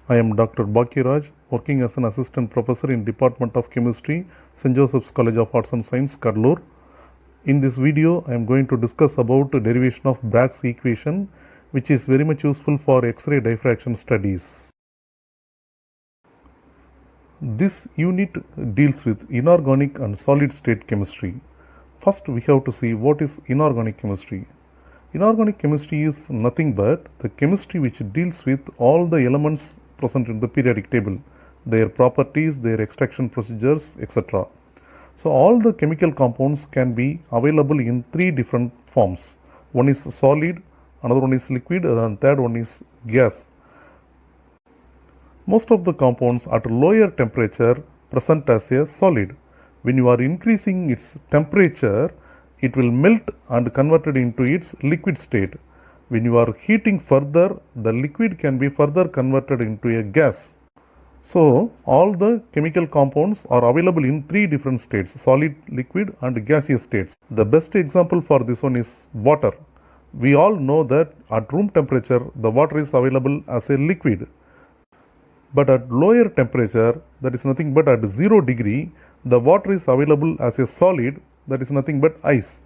I am Dr. Bakiraj, working as an assistant professor in Department of Chemistry, St. Joseph's College of Arts and Science, Kadlur. In this video, I am going to discuss about the derivation of Bragg's equation, which is very much useful for X-ray diffraction studies. This unit deals with inorganic and solid state chemistry. First, we have to see what is inorganic chemistry. Inorganic chemistry is nothing but the chemistry which deals with all the elements present in the periodic table, their properties, their extraction procedures, etc. So all the chemical compounds can be available in three different forms. One is solid, another one is liquid, and third one is gas. Most of the compounds at lower temperature present as a solid. When you are increasing its temperature, it will melt and converted into its liquid state. When you are heating further, the liquid can be further converted into a gas. So, all the chemical compounds are available in three different states: solid, liquid and gaseous states. The best example for this one is water. We all know that at room temperature, the water is available as a liquid. But at lower temperature, that is nothing but at 0 degree, the water is available as a solid, that is nothing but ice.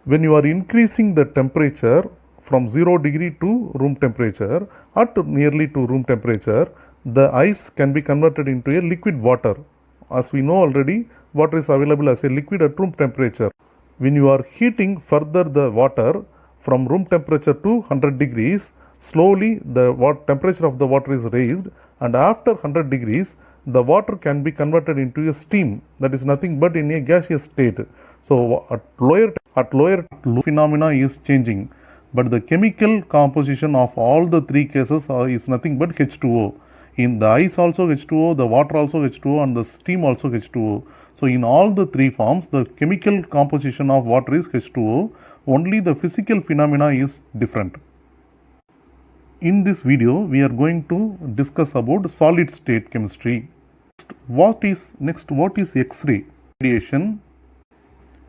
When you are increasing the temperature from 0 degree to room temperature, at nearly to room temperature, the ice can be converted into a liquid water. As we know already, water is available as a liquid at room temperature. When you are heating further the water from room temperature to 100 degrees, slowly the temperature of the water is raised, and after 100 degrees, the water can be converted into a steam, that is nothing but in a gaseous state. So at lower phenomena is changing, but the chemical composition of all the three cases is nothing but H2O. In the ice also H2O, the water also H2O, and the steam also H2O. So in all the three forms, the chemical composition of water is H2O, only the physical phenomena is different. In this video, we are going to discuss about solid state chemistry. What is X-ray radiation?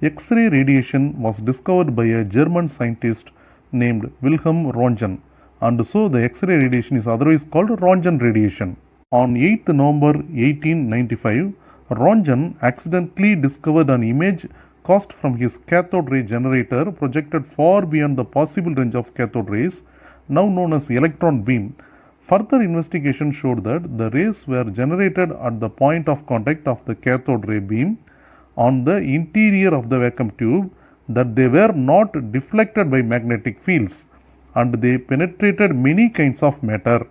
X-ray radiation was discovered by a German scientist named Wilhelm Röntgen, and so the X-ray radiation is otherwise called Röntgen radiation. On 8th November 1895, Röntgen accidentally discovered an image caused from his cathode ray generator projected far beyond the possible range of cathode rays, now known as electron beam. Further investigation showed that the rays were generated at the point of contact of the cathode ray beam on the interior of the vacuum tube, that they were not deflected by magnetic fields, and they penetrated many kinds of matter.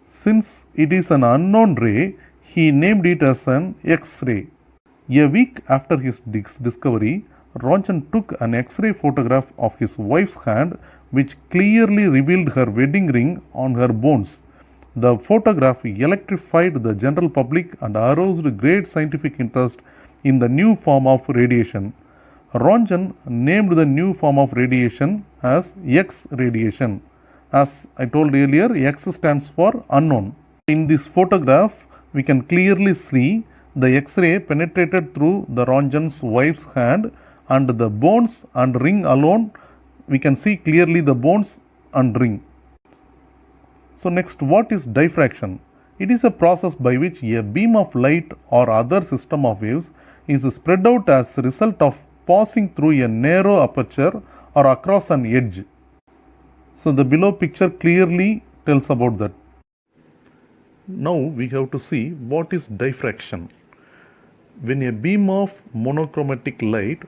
Since it is an unknown ray, he named it as an X-ray. A week after his discovery, Röntgen took an X-ray photograph of his wife's hand, which clearly revealed her wedding ring on her bones. The photograph electrified the general public and aroused great scientific interest in the new form of radiation. Röntgen named the new form of radiation as X radiation. As I told earlier, X stands for unknown. In this photograph, we can clearly see the X-ray penetrated through the Röntgen's wife's hand, and the bones and ring alone, we can see clearly the bones and ring. So next, what is diffraction? It is a process by which a beam of light or other system of waves is spread out as a result of passing through a narrow aperture or across an edge. So the below picture clearly tells about that. Now we have to see what is diffraction. When a beam of monochromatic light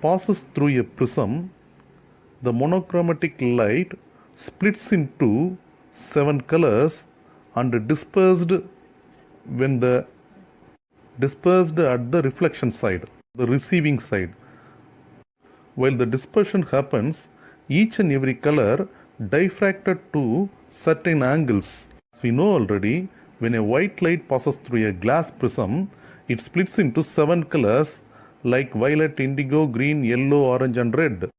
passes through a prism, the monochromatic light splits into 7 colors and dispersed at the reflection side, the receiving side. While the dispersion happens, each and every color diffracted to certain angles. As we know already, when a white light passes through a glass prism, it splits into 7 colors like violet, indigo, green, yellow, orange and red.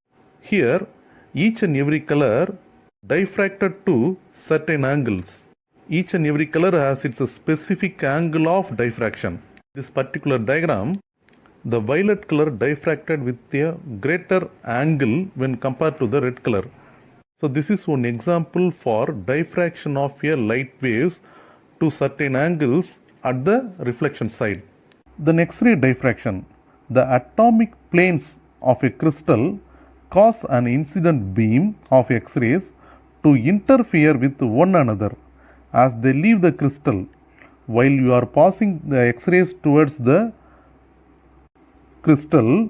Here, each and every color diffracted to certain angles. Each and every color has its specific angle of diffraction. This particular diagram, the violet color diffracted with a greater angle when compared to the red color. So this is one example for diffraction of a light waves to certain angles at the reflection side. The X-ray diffraction. The atomic planes of a crystal cause an incident beam of X-rays to interfere with one another as they leave the crystal. While you are passing the X-rays towards the crystal,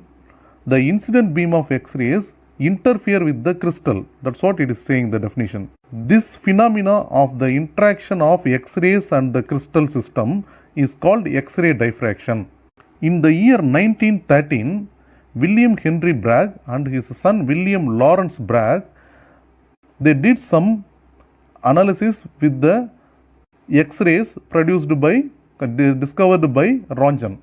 the incident beam of X-rays interfere with the crystal. That's what it is saying, the definition. This phenomena of the interaction of X-rays and the crystal system is called X-ray diffraction. In the year 1913, William Henry Bragg and his son William Lawrence Bragg, they did some analysis with the X-rays discovered by Röntgen.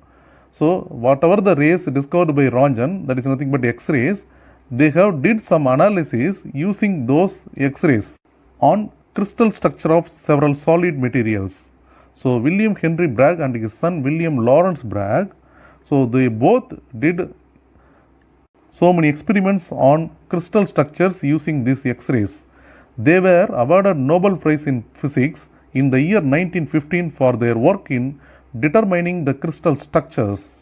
So whatever the rays discovered by Röntgen, that is nothing but X-rays, they have did some analysis using those X-rays on crystal structure of several solid materials. So William Henry Bragg and his son William Lawrence Bragg, so they both did so many experiments on crystal structures using these X-rays. They were awarded Nobel Prize in Physics in the year 1915 for their work in determining the crystal structures.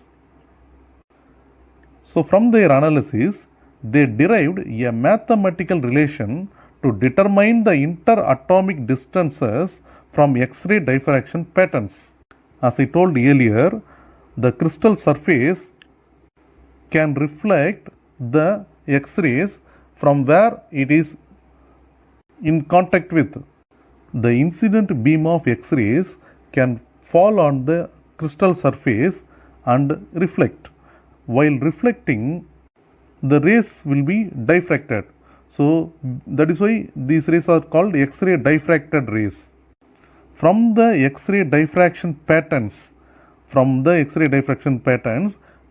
So from their analysis, they derived a mathematical relation to determine the interatomic distances from X-ray diffraction patterns. As I told earlier, the crystal surface can reflect the X-rays from where it is in contact with. The incident beam of X-rays can fall on the crystal surface and reflect. While reflecting, the rays will be diffracted. So that is why these rays are called X-ray diffracted rays. From the X-ray diffraction patterns,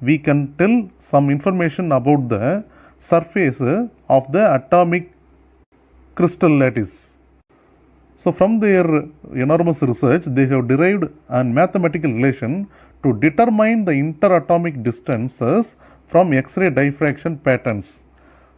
we can tell some information about the surface of the atomic crystal lattice. So from their enormous research, they have derived a mathematical relation to determine the interatomic distances from X-ray diffraction patterns.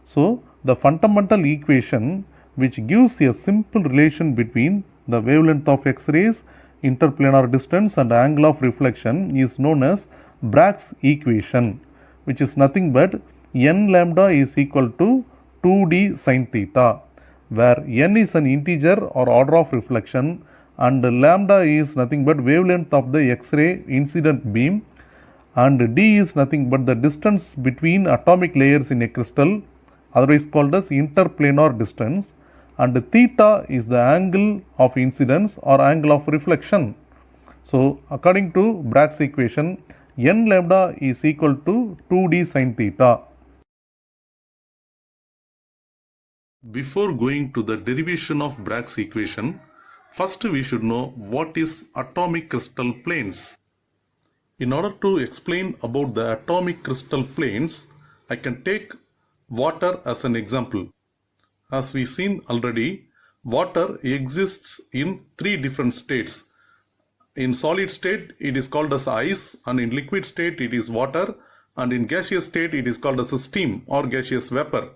So the fundamental equation which gives a simple relation between the wavelength of X-rays, interplanar distance and angle of reflection is known as Bragg's equation, which is nothing but n lambda is equal to 2d sin theta, where n is an integer or order of reflection and lambda is nothing but wavelength of the X-ray incident beam and d is nothing but the distance between atomic layers in a crystal, otherwise called as interplanar distance, and theta is the angle of incidence or angle of reflection. So according to Bragg's equation, n lambda is equal to 2d sin theta. Before going to the derivation of Bragg's equation, first we should know what is atomic crystal planes. In order to explain about the atomic crystal planes, I can take water as an example. As we seen already, water exists in three different states. In solid state, it is called as ice, and in liquid state, it is water, and in gaseous state, it is called as a steam or gaseous vapor.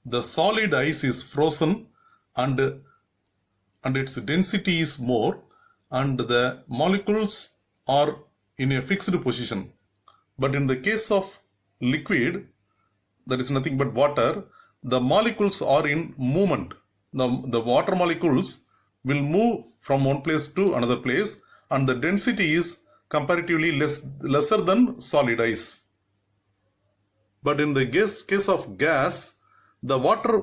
The solid ice is frozen and its density is more, and the molecules are in a fixed position. But in the case of liquid, that is nothing but water, the molecules are in movement. The water molecules will move from one place to another place, and the density is comparatively lesser than solid ice. But in the case of gas, the water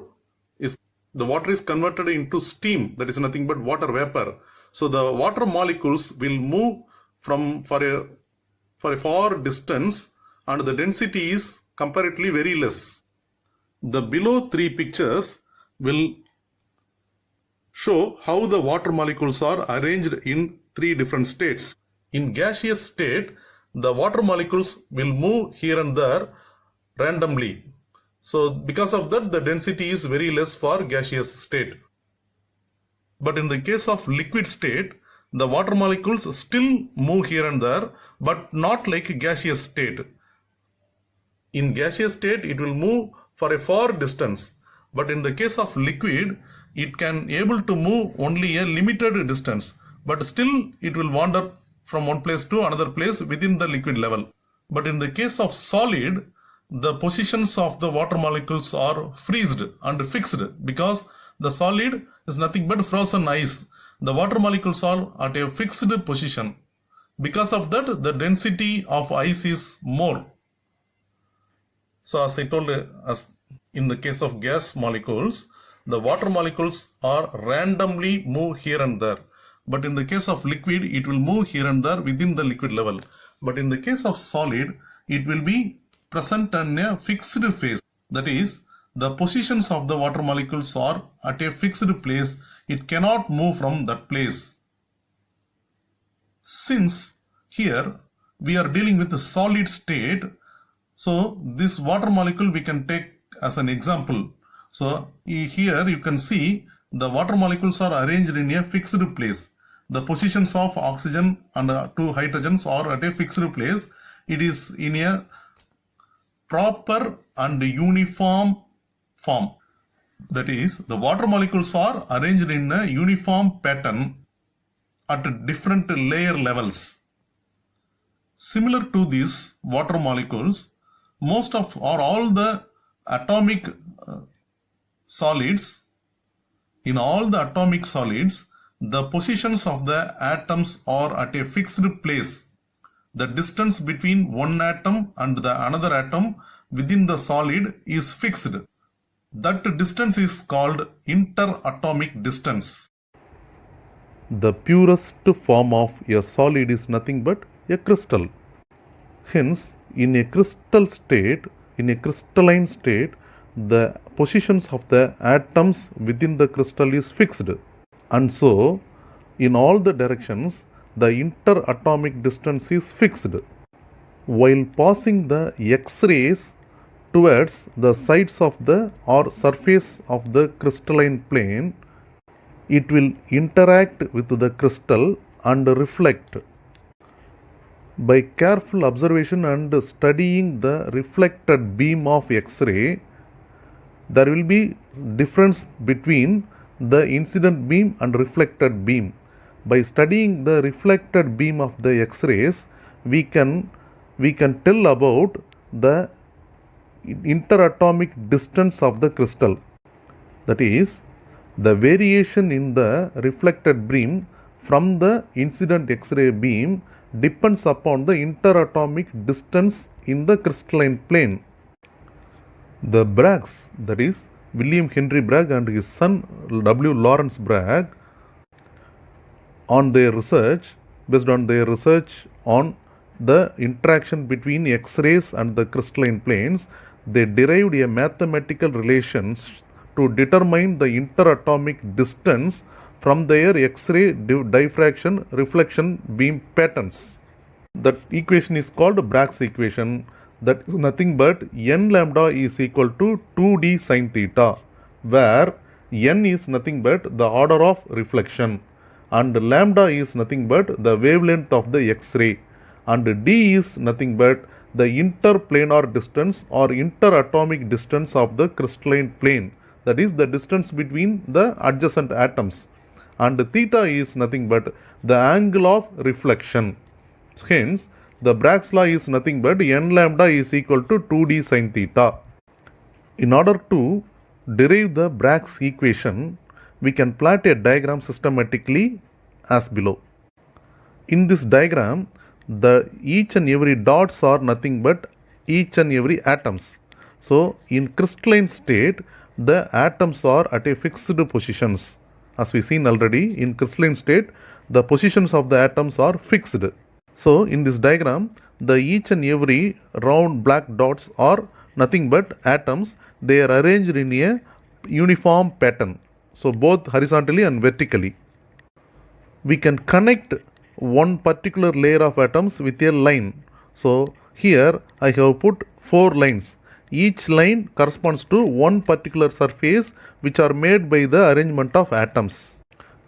is converted into steam, that is nothing but water vapor. So the water molecules will move for a far distance, and the density is comparatively very less. The below three pictures will show how the water molecules are arranged in three different states. In gaseous state, the water molecules will move here and there randomly. So because of that, the density is very less for gaseous state. But in the case of liquid state, the water molecules still move here and there, but not like gaseous state. In gaseous state, it will move for a far distance. But in the case of liquid, it can able to move only a limited distance. but still it will wander from one place to another place within the liquid level. But in the case of solid, the positions of the water molecules are freezed and fixed because the solid is nothing but frozen ice. The water molecules are at a fixed position. Because of that, the density of ice is more. So as I told, as in the case of gas molecules, the water molecules are randomly move here and there. But in the case of liquid, it will move here and there within the liquid level. But in the case of solid, it will be present in a fixed phase. That is, the positions of the water molecules are at a fixed place. It cannot move from that place. Since here we are dealing with the solid state, so this water molecule we can take as an example. So here you can see the water molecules are arranged in a fixed place. The positions of oxygen and two hydrogens are at a fixed place. It is in a proper and uniform form. That is, the water molecules are arranged in a uniform pattern at different layer levels. Similar to these water molecules, most of or all the atomic solids, in all the atomic solids, the positions of the atoms are at a fixed place. The distance between one atom and the another atom within the solid is fixed. That distance is called interatomic distance. The purest form of a solid is nothing but a crystal. Hence, in a crystal state, in a crystalline state, the positions of the atoms within the crystal is fixed. And so, in all the directions, the interatomic distance is fixed. While passing the X-rays towards the sides of the or surface of the crystalline plane, it will interact with the crystal and reflect. By careful observation and studying the reflected beam of X-ray, there will be difference between the incident beam and reflected beam. By studying the reflected beam of the X-rays, we can tell about the interatomic distance of the crystal. That is, the variation in the reflected beam from the incident X-ray beam depends upon the interatomic distance in the crystalline plane. The Braggs, that is William Henry Bragg and his son W. Lawrence Bragg, based on their research on the interaction between X-rays and the crystalline planes, they derived a mathematical relations to determine the interatomic distance from their X-ray diffraction reflection beam patterns. That equation is called Bragg's equation. That is nothing but n lambda is equal to 2d sin theta, where n is nothing but the order of reflection and lambda is nothing but the wavelength of the X-ray and d is nothing but the interplanar distance or interatomic distance of the crystalline plane, that is the distance between the adjacent atoms, and theta is nothing but the angle of reflection. Hence, the Bragg's law is nothing but n lambda is equal to 2d sin theta. In order to derive the Bragg's equation, we can plot a diagram systematically as below. In this diagram, each and every dots are nothing but each and every atoms. So, in crystalline state, the atoms are at a fixed positions. As we seen already, in crystalline state, the positions of the atoms are fixed. So, in this diagram, the each and every round black dots are nothing but atoms. They are arranged in a uniform pattern. So, both horizontally and vertically. We can connect one particular layer of atoms with a line. So, here I have put 4 lines. Each line corresponds to one particular surface which are made by the arrangement of atoms.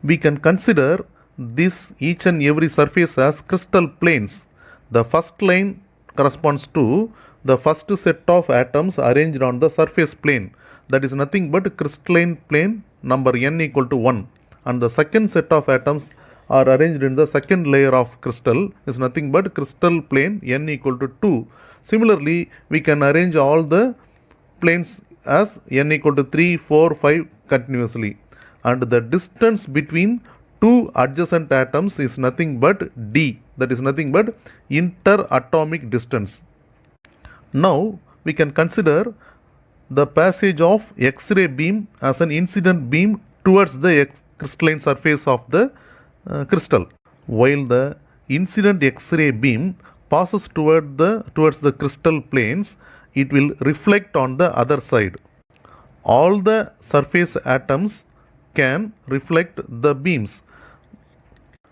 We can consider this each and every surface as crystal planes. The first line corresponds to the first set of atoms arranged on the surface plane. That is nothing but crystalline plane number n equal to 1. And the second set of atoms are arranged in the second layer of crystal is nothing but crystal plane n equal to 2. Similarly, we can arrange all the planes as n equal to 3, 4, 5 continuously, and the distance between two adjacent atoms is nothing but d, that is nothing but interatomic distance. Now we can consider the passage of X-ray beam as an incident beam towards the crystalline surface of the crystal. While the incident X-ray beam passes towards the crystal planes, it will reflect on the other side. All the surface atoms can reflect the beams.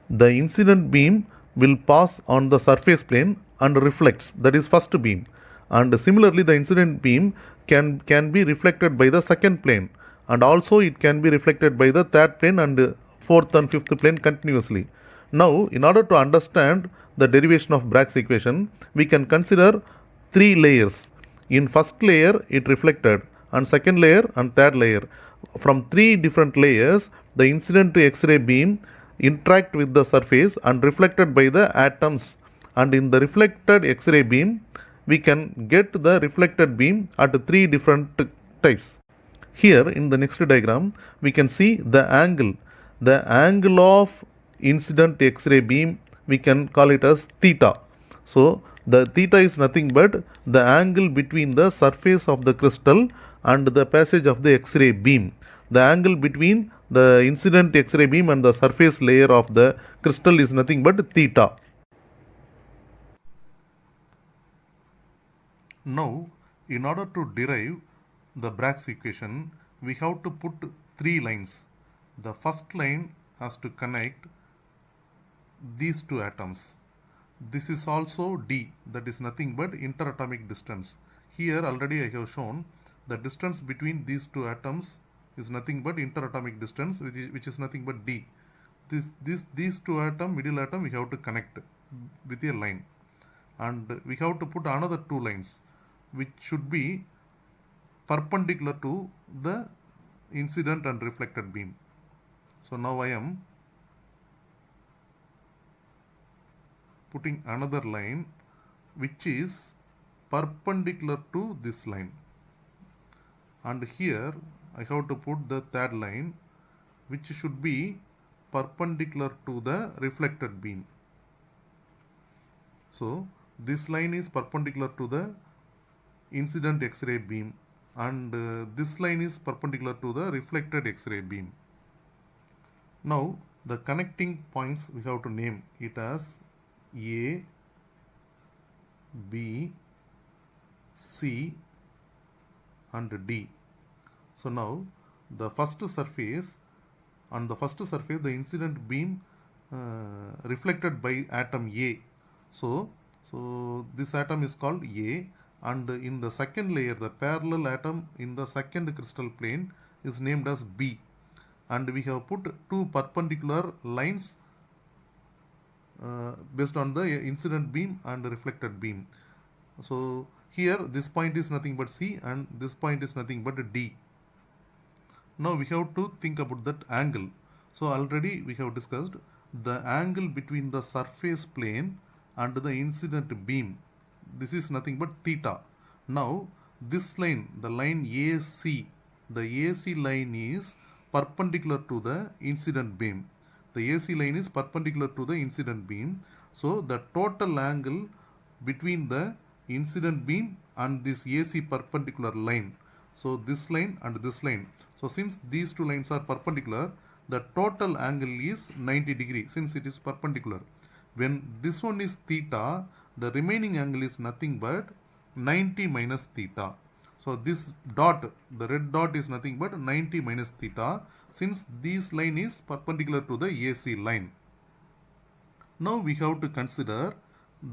The incident beam will pass on the surface plane and reflects, that is first beam, and similarly the incident beam can be reflected by the second plane, and also it can be reflected by the third plane and fourth and fifth plane continuously. Now, in order to understand the derivation of Bragg's equation, we can consider three layers. In first layer it reflected, and second layer and third layer. From three different layers, the incident X-ray beam interact with the surface and reflected by the atoms, and in the reflected X-ray beam we can get the reflected beam at three different types. Here in the next diagram we can see the angle of incident X-ray beam, we can call it as theta. So the theta is nothing but the angle between the surface of the crystal and the passage of the X-ray beam. The angle between the incident X-ray beam and the surface layer of the crystal is nothing but theta. Now, in order to derive the Bragg's equation, we have to put three lines. The first line has to connect these two atoms. This is also d, that is nothing but interatomic distance. Here already I have shown the distance between these two atoms is nothing but interatomic distance, which is nothing but d. These two middle atom we have to connect with a line, and we have to put another two lines which should be perpendicular to the incident and reflected beam. So now I am putting another line which is perpendicular to this line, and here I have to put the third line which should be perpendicular to the reflected beam. So this line is perpendicular to the incident X-ray beam, and this line is perpendicular to the reflected X-ray beam. Now the connecting points we have to name it as A, B, C and D. So now the first surface, the incident beam reflected by atom A. So this atom is called A, and in the second layer the parallel atom in the second crystal plane is named as B, and we have put two perpendicular lines based on the incident beam and reflected beam. So here this point is nothing but C and this point is nothing but D. Now we have to think about that angle. So already we have discussed the angle between the surface plane and the incident beam. This is nothing but theta. Now this line, the line AC, the AC line is perpendicular to the incident beam. The AC line is perpendicular to the incident beam. So the total angle between the incident beam and this AC perpendicular line, so this line and this line, so since these two lines are perpendicular, the total angle is 90 degrees since it is perpendicular. When this one is theta, the remaining angle is nothing but 90 minus theta. So this dot, the red dot is nothing but 90 minus theta, since this line is perpendicular to the AC line. Now we have to consider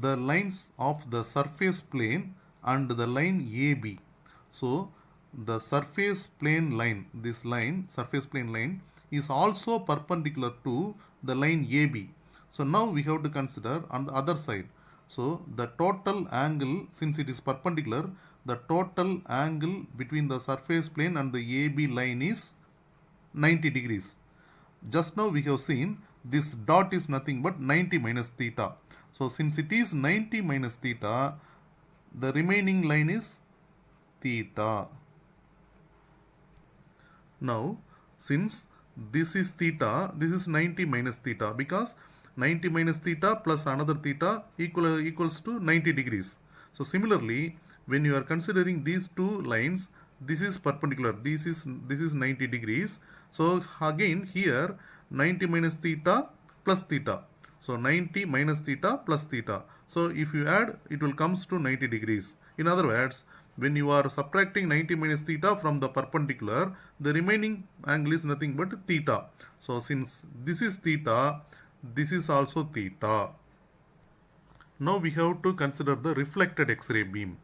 the lines of the surface plane and the line AB. So the surface plane line, this line, surface plane line, is also perpendicular to the line AB. So now we have to consider on the other side. So the total angle, since it is perpendicular, the total angle between the surface plane and the AB line is 90 degrees. Just now we have seen this dot is nothing but 90 minus theta. So since it is 90 minus theta, the remaining line is theta. Now since this is theta, this is 90 minus theta, because 90 minus theta plus another theta equals to 90 degrees. So similarly, when you are considering these two lines, this is perpendicular, this is 90 degrees. So again here 90 minus theta plus theta. So 90 minus theta plus theta. So if you add, it will comes to 90 degrees. In other words, when you are subtracting 90 minus theta from the perpendicular, the remaining angle is nothing but theta. So since this is theta, this is also theta. Now we have to consider the reflected X-ray beam.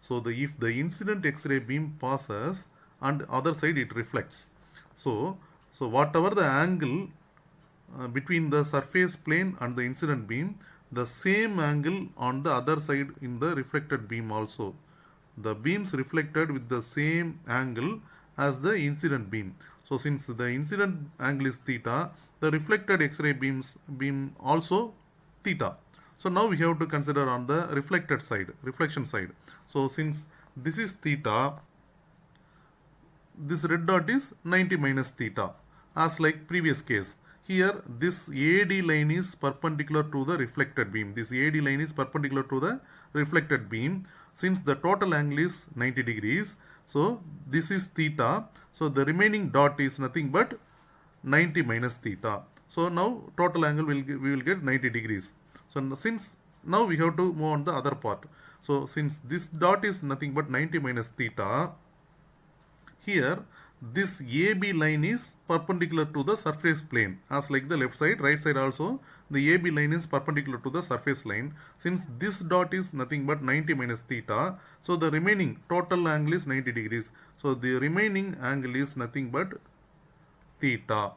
So if the incident X-ray beam passes and other side it reflects. So whatever the angle between the surface plane and the incident beam, the same angle on the other side in the reflected beam also. The beams reflected with the same angle as the incident beam. So since the incident angle is theta, the reflected X-ray beam also theta. So now we have to consider on the reflected side, reflection side. So since this is theta, this red dot is 90 minus theta, as like previous case. Here this AD line is perpendicular to the reflected beam. This AD line is perpendicular to the reflected beam. Since the total angle is 90 degrees, so this is theta. So the remaining dot is nothing but 90 minus theta. So now total angle we will get 90 degrees. So since now we have to move on the other part. So since this dot is nothing but 90 minus theta, here this AB line is perpendicular to the surface plane, as like the left side, right side also the AB line is perpendicular to the surface line. Since this dot is nothing but 90 minus theta, so the remaining total angle is 90 degrees. So the remaining angle is nothing but theta.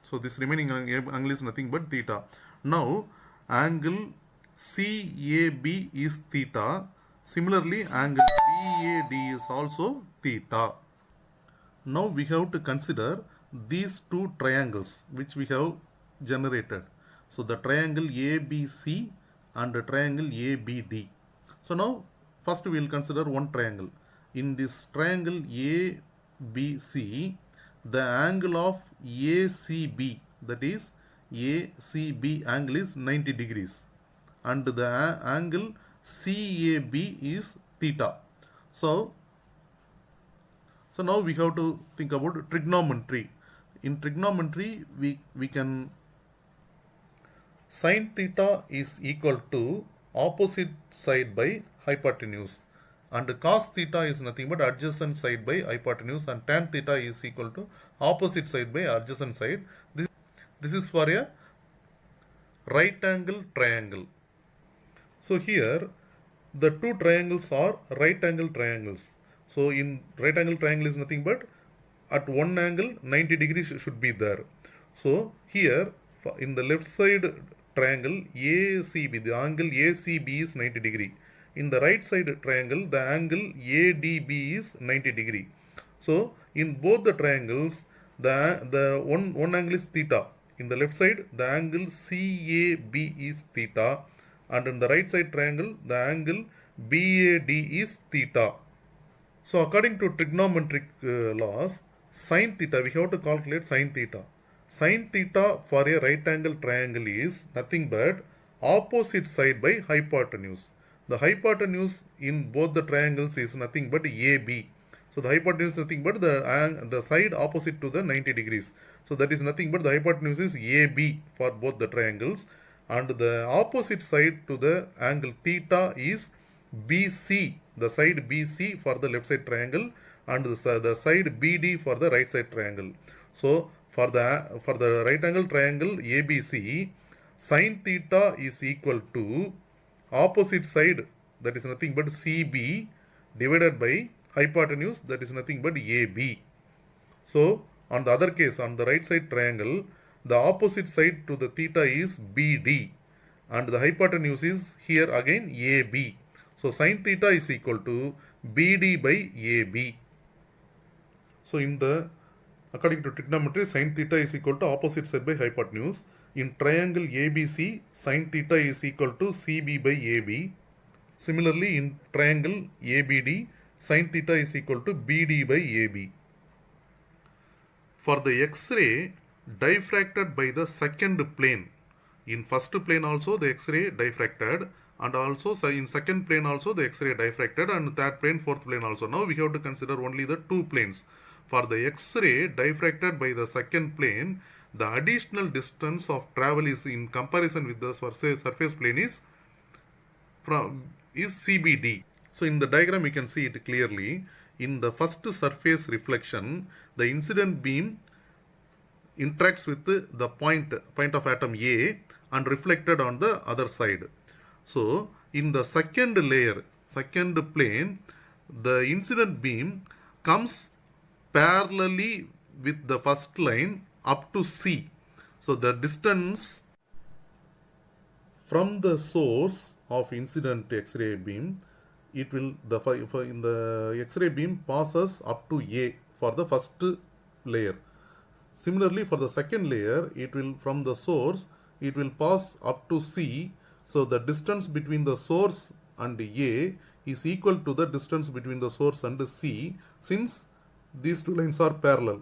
So this remaining angle is nothing but theta. Now angle CAB is theta. Similarly, angle BAD is also theta. Now we have to consider these two triangles which we have generated. So the triangle ABC and the triangle ABD. So now first we will consider one triangle. In this triangle ABC, the angle of ACB, that is ACB angle is 90 degrees and the angle CAB is theta. So now we have to think about trigonometry. In trigonometry, we can sin theta is equal to opposite side by hypotenuse, and cos theta is nothing but adjacent side by hypotenuse, and tan theta is equal to opposite side by adjacent side. This is for a right angle triangle. So here the two triangles are right angle triangles. So in right angle triangle is nothing but at one angle 90 degrees should be there. So here in the left side triangle ACB, the angle ACB is 90 degree. In the right side triangle, the angle ADB is 90 degree. So in both the triangles, the one angle is theta. In the left side, the angle CAB is theta, and in the right side triangle, the angle BAD is theta. So according to trigonometric laws, sin theta, we have to calculate sin theta. Sin theta for a right angle triangle is nothing but opposite side by hypotenuse. The hypotenuse in both the triangles is nothing but AB. So the hypotenuse is nothing but the side opposite to the 90 degrees. So that is nothing but the hypotenuse is AB for both the triangles, and the opposite side to the angle theta is BC, the side BC for the left side triangle, and the side BD for the right side triangle. So for the right angle triangle ABC, sin theta is equal to opposite side, that is nothing but CB, divided by hypotenuse, that is nothing but AB. So on the other case, on the right side triangle, the opposite side to the theta is BD, and the hypotenuse is here again AB. So sin theta is equal to BD by AB. So according to trigonometry, sin theta is equal to opposite side by hypotenuse. In triangle ABC, sin theta is equal to CB by AB. Similarly, in triangle ABD, sin theta is equal to BD by AB. For the X-ray diffracted by the second plane, in first plane also the X-ray diffracted, and also in second plane also the X-ray diffracted, and third plane, fourth plane also. Now we have to consider only the two planes. For the X-ray diffracted by the second plane, the additional distance of travel is in comparison with the surface plane is CBD. So in the diagram you can see it clearly. In the first surface reflection, the incident beam interacts with the point of atom A and reflected on the other side. So in the second layer, second plane, the incident beam comes parallelly with the first line up to C. So the distance from the source of incident X-ray beam, it will in the X-ray beam passes up to A for the first layer. Similarly, for the second layer, it will from the source it will pass up to C. So the distance between the source and A is equal to the distance between the source and C, since these two lines are parallel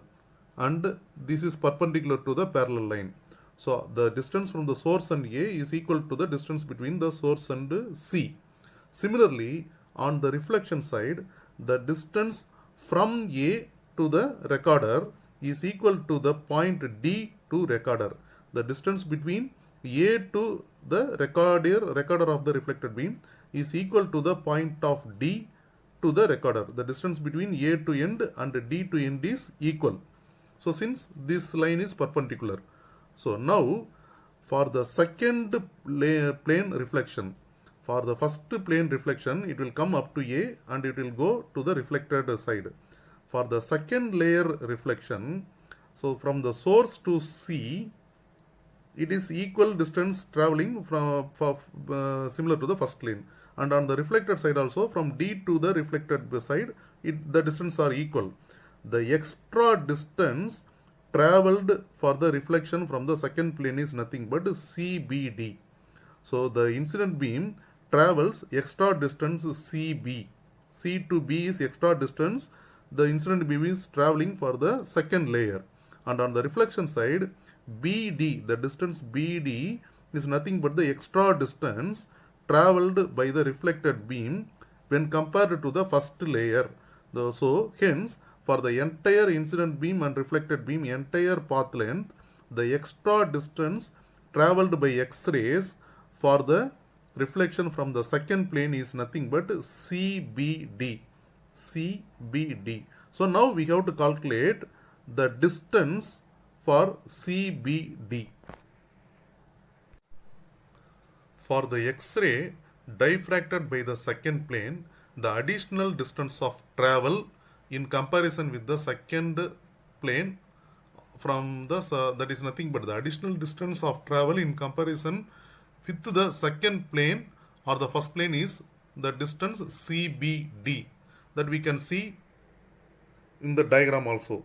and this is perpendicular to the parallel line. So the distance from the source and A is equal to the distance between the source and C. Similarly, on the reflection side, the distance from A to the recorder is equal to the point D to recorder. The distance between A to the recorder of the reflected beam is equal to the point of D to the recorder. The distance between A to end and D to end is equal. So since this line is perpendicular. So now for the second plane reflection, for the first plane reflection, it will come up to A and it will go to the reflected side. For the second layer reflection, so from the source to C, it is equal distance traveling similar to the first plane. And on the reflected side also, from D to the reflected side, the distance are equal. The extra distance traveled for the reflection from the second plane is nothing but CBD. So the incident beam travels extra distance CB. C to B is extra distance. The incident beam is traveling for the second layer. And on the reflection side, BD, the distance BD is nothing but the extra distance traveled by the reflected beam when compared to the first layer. So hence, for the entire incident beam and reflected beam, entire path length, the extra distance traveled by X-rays for the reflection from the second plane is nothing but CBD. CBD. So now we have to calculate the distance for CBD. For the X-ray diffracted by the second plane, the additional distance of travel in comparison with the second plane from the that is nothing but the additional distance of travel in comparison with the second plane or the first plane is the distance CBD, that we can see in the diagram also.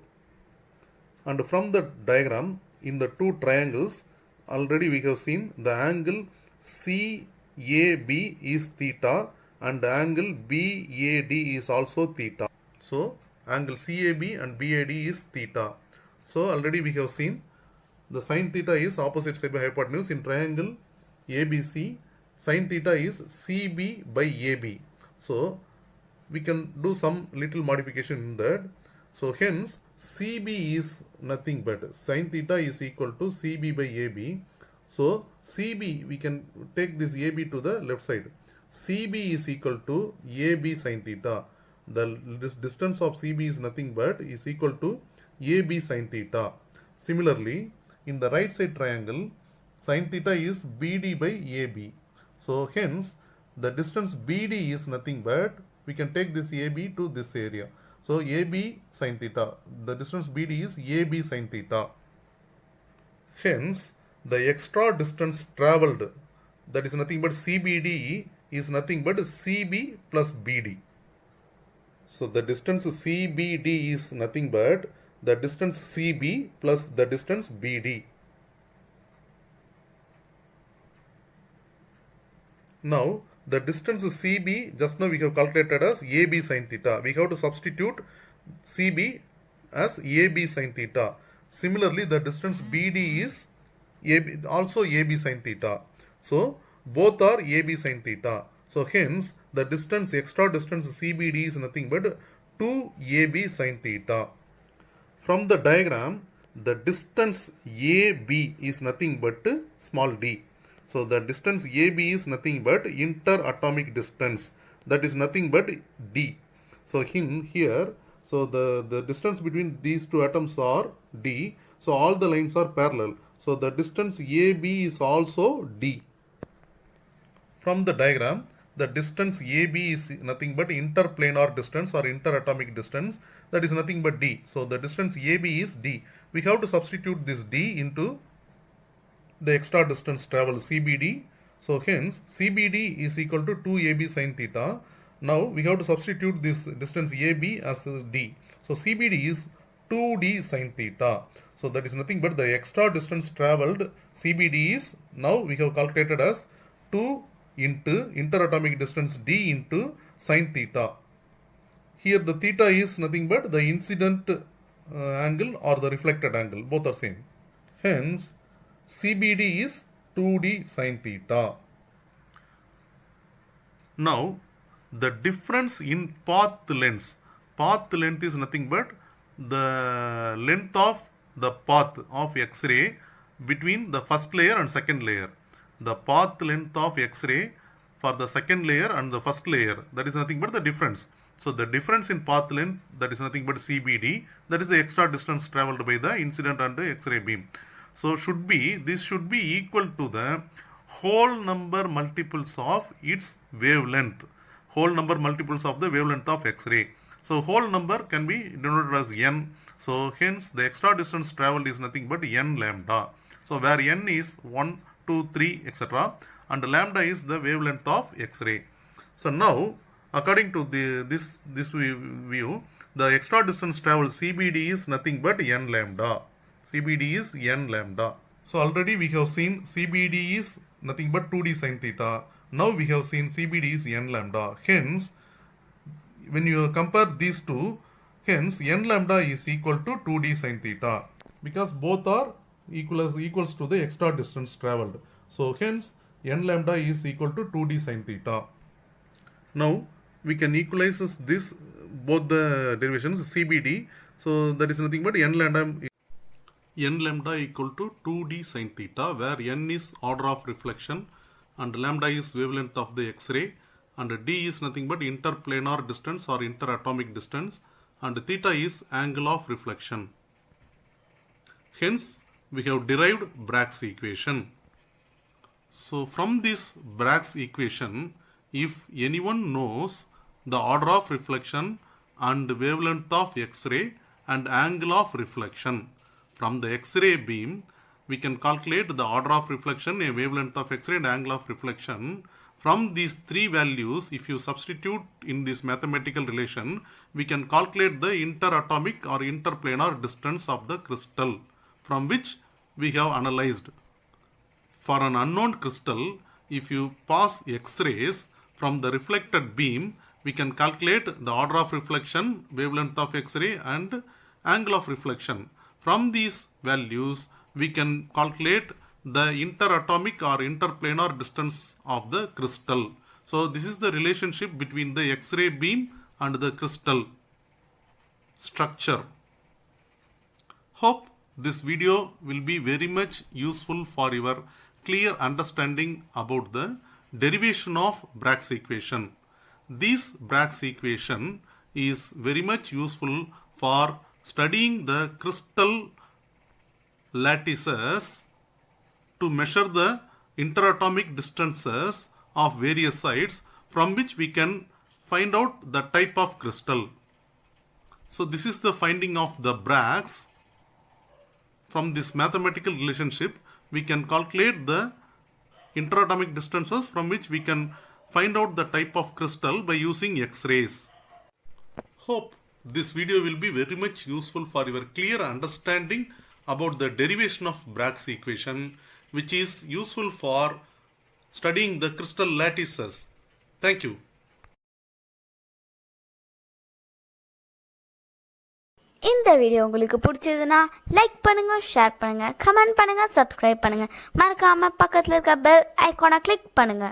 And from the diagram, in the two triangles, already we have seen the angle CAB is theta and angle BAD is also theta. So angle CAB and BAD is theta. So already we have seen the sin theta is opposite side by hypotenuse. In triangle ABC, sin theta is CB by AB. So we can do some little modification in that. So hence CB is nothing but sin theta is equal to CB by AB. So CB, we can take this AB to the left side. CB is equal to AB sin theta. The distance of CB is nothing but is equal to AB sin theta. Similarly, in the right side triangle, sin theta is BD by AB. So hence the distance BD is nothing but we can take this AB to this area. So AB sin theta. The distance BD is AB sin theta. Hence the extra distance travelled, that is nothing but CBD, is nothing but CB plus BD. So the distance CBD is nothing but the distance CB plus the distance BD. Now the distance CB, just now we have calculated as AB sin theta. We have to substitute CB as AB sin theta. Similarly, the distance BD is AB, also AB sin theta. So both are AB sin theta. So hence the distance, extra distance CBD is nothing but 2AB sin theta. From the diagram, the distance AB is nothing but small d. So the distance AB is nothing but interatomic distance, that is nothing but d. So here, so the distance between these two atoms are d. So all the lines are parallel. So the distance AB is also d. From the diagram, the distance AB is nothing but interplanar distance or interatomic distance, that is nothing but d. So the distance AB is d. We have to substitute this d into the extra distance travel CBD. So hence CBD is equal to 2AB sin theta. Now we have to substitute this distance AB as d. So CBD is 2d sin theta. So that is nothing but the extra distance traveled CBD is, now we have calculated as 2 into interatomic distance d into sin theta. Here the theta is nothing but the incident angle or the reflected angle, both are same. Hence CBD is 2d sin theta. Now the difference in path lengths. Path length is nothing but the length of the path of X-ray between the first layer and second layer. The path length of X-ray for the second layer and the first layer, that is nothing but the difference. So the difference in path length, that is nothing but CBD, that is the extra distance traveled by the incident and the X-ray beam. So this should be equal to the whole number multiples of its wavelength, whole number multiples of the wavelength of X-ray. So whole number can be denoted as n. So hence the extra distance traveled is nothing but n lambda. So where n is 1, 2, 3, etc. and lambda is the wavelength of X-ray. So now according to this view, the extra distance travel CBD is nothing but n lambda. CBD is n lambda. So already we have seen CBD is nothing but 2d sin theta. Now we have seen CBD is n lambda. Hence when you compare these two, hence n lambda is equal to 2d sin theta, because both are equals to the extra distance traveled. So hence n lambda is equal to 2d sin theta. Now we can equalize this, both the derivations CBD. So that is nothing but n lambda equal to 2d sin theta, where n is order of reflection and lambda is wavelength of the X-ray and d is nothing but interplanar distance or interatomic distance and theta is angle of reflection. Hence we have derived Bragg's equation. So from this Bragg's equation, if anyone knows the order of reflection and wavelength of X-ray and angle of reflection from the X-ray beam, we can calculate the order of reflection, a wavelength of X-ray and angle of reflection. From these three values, if you substitute in this mathematical relation, we can calculate the interatomic or interplanar distance of the crystal from which we have analyzed. For an unknown crystal, if you pass X-rays from the reflected beam, we can calculate the order of reflection, wavelength of X-ray and angle of reflection. From these values, we can calculate the interatomic or interplanar distance of the crystal. So this is the relationship between the X-ray beam and the crystal structure. Hope this video will be very much useful for your clear understanding about the derivation of Bragg's equation. This Bragg's equation is very much useful for studying the crystal lattices to measure the interatomic distances of various sides, from which we can find out the type of crystal. So this is the finding of the Bragg's. From this mathematical relationship, we can calculate the interatomic distances from which we can find out the type of crystal by using X-rays. Hope this video will be very much useful for your clear understanding about the derivation of Bragg's equation, which is useful for studying the crystal lattices. Thank you. இந்த video உங்களுக்கு பிடிச்சதுன்னா like பண்ணுங்க, share பண்ணுங்க, comment பண்ணுங்க, subscribe பண்ணுங்க. மறக்காம பக்கத்துல இருக்க பெல் ஐகானை கிளிக் பண்ணுங்க.